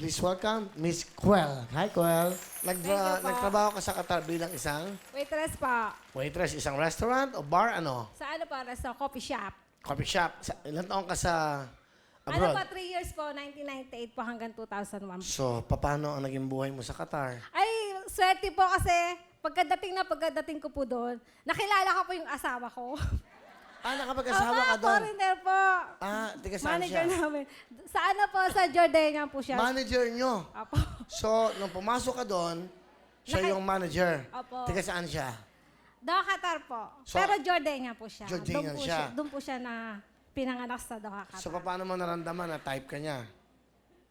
Please welcome Miss Quel. Hi, Quel. Nagtrabaho ka sa Qatar bilang isang Waitress po. waitress, isang restaurant o bar, ano? Sa ano po, restaurant, coffee shop. Coffee shop. Ilan taon ka sa Ano abroad? pa, 3 years po, 1998 po hanggang 2001. So, paano ang naging buhay mo sa Qatar? Ay, swerte po kasi pagkadating ko po doon, nakilala ko po yung asawa ko. Nakapag-asawa ka doon? Foreigner po. Tiga saan Manager siya? namin. Sa ano po, sa Jordania po siya. Manager nyo. Apo. So, nung pumasok ka doon, siya yung manager. Opo. Tiga saan siya? Doha, Qatar po. So, Pero Jordania po siya. Jordanian siya. Doon po siya na pinanganak sa Doha, Qatar. So, paano mo naramdaman na type ka niya?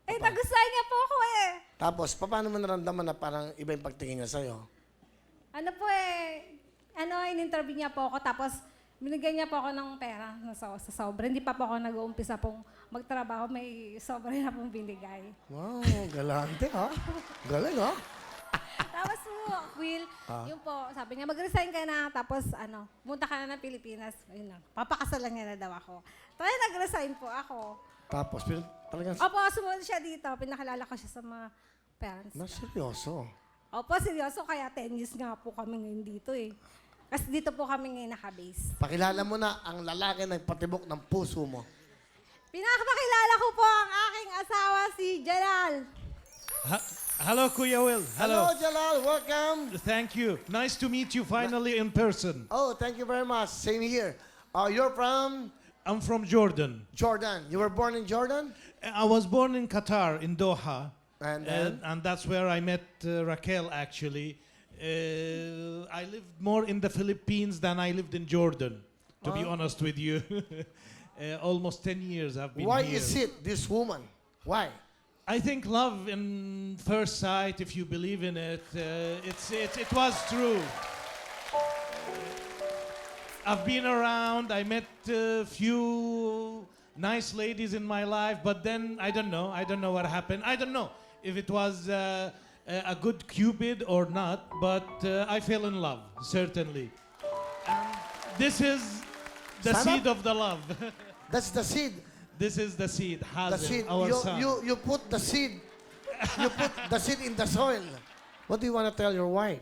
Nagustuhan niya po ako eh. Tapos, paano mo naramdaman na parang iba yung pagtingin niya sa'yo? Ano po in-interview niya po ako, tapos binigyan niya po ako ng pera sa sobra. Hindi pa po ako nag-uumpisa pong magtrabaho, may sobra na pong binigay. Wow, galante ha? Galing ha? Tapos po, Will, yun po, sabi niya, mag-resign ka na, tapos punta ka na ng Pilipinas. Ayun na, papakasalan niya na daw ako. Kaya nag-resign po ako. Tapos, talagang, Opo, sumunod siya dito, pinakilala ko siya sa mga parents. seryoso. Opo, seryoso, kaya 10 years nga po kami ngayon dito eh. Kasi dito po kami ngayon naka-base. Pakilala mo na ang lalaki na patibok ng puso mo. Pinakapakilala ko po ang aking asawa, si Jalal. Hello, Kuya Will. Hello, Hello. Jalal. Welcome. Thank you. Nice to meet you finally in person. Oh, thank you very much. Same here. You're from I'm from Jordan. Jordan. You were born in Jordan? I was born in Qatar, in Doha. And then? And that's where I met Raquel, actually. I lived more in the Philippines than I lived in Jordan, to be honest with you. Almost 10 years I've been Why here. is it this woman? Why? I think love in first sight, if you believe in it, it was true. I've been around, I met a few nice ladies in my life, but then I don't know what happened. I don't know if it was a good Cupid or not, but I fell in love, certainly. And this is the Sana? seed of the love. That's the seed. This is the seed, The Hazem, seed. our son. You put the seed. You put the seed in the soil. What do you want to tell your wife?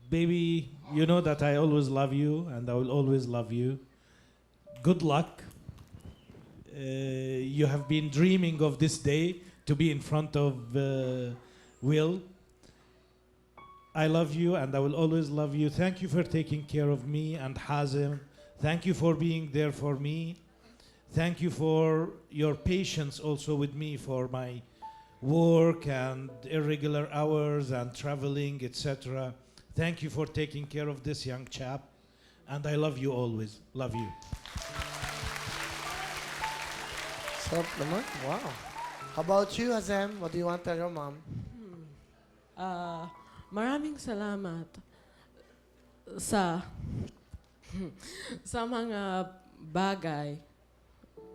Baby, you know that I always love you and I will always love you. Good luck. You have been dreaming of this day to be in front of Will. I love you and I will always love you. Thank you for taking care of me and Hazem. Thank you for being there for me. Thank you for your patience also with me for my work and irregular hours and traveling, etc. Thank you for taking care of this young chap. And I love you always. Love you. Sarap naman. Wow. How about you, Hazem? What do you want to tell your mom? Maraming salamat sa sa mga bagay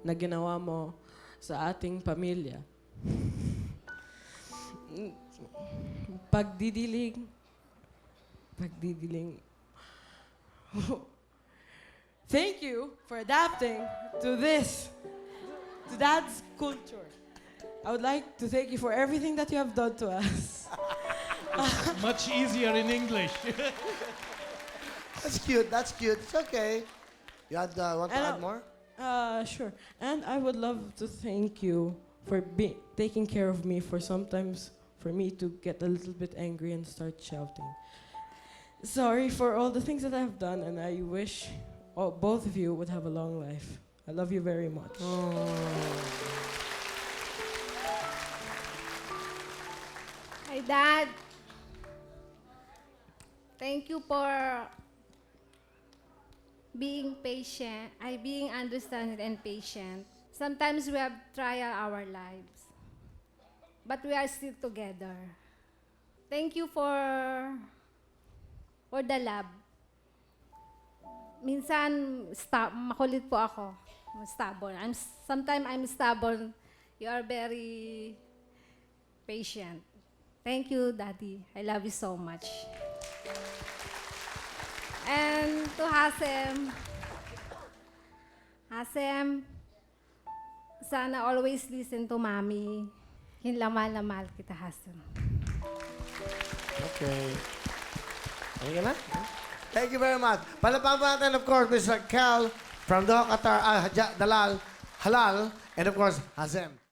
na ginawa mo sa ating pamilya. Pagdidiling. Thank you for adapting to Dad's culture. I would like to thank you for everything that you have done to us. Much easier in English. That's cute. That's cute. It's okay. You want to And, add more? Sure. And I would love to thank you for taking care of me for sometimes for me to get a little bit angry and start shouting. Sorry for all the things that I've done, and I wish both of you would have a long life. I love you very much. Hi, Dad. Thank you for being patient, being understanding and patient. Sometimes we have trial our lives, but we are still together. Thank you for the love. Minsan, makulit po ako. I'm stubborn. Sometimes I'm stubborn. You are very patient. Thank you, Daddy. I love you so much. And to Hasem, sana always listen to mommy. Yun lang, mahal na mahal kita, Hassan. Okay. Okay na? Thank you very much. Palapapan natin, of course, Mr. Cal from Doha, Qatar, Dalal, Halal, and of course, Hazem.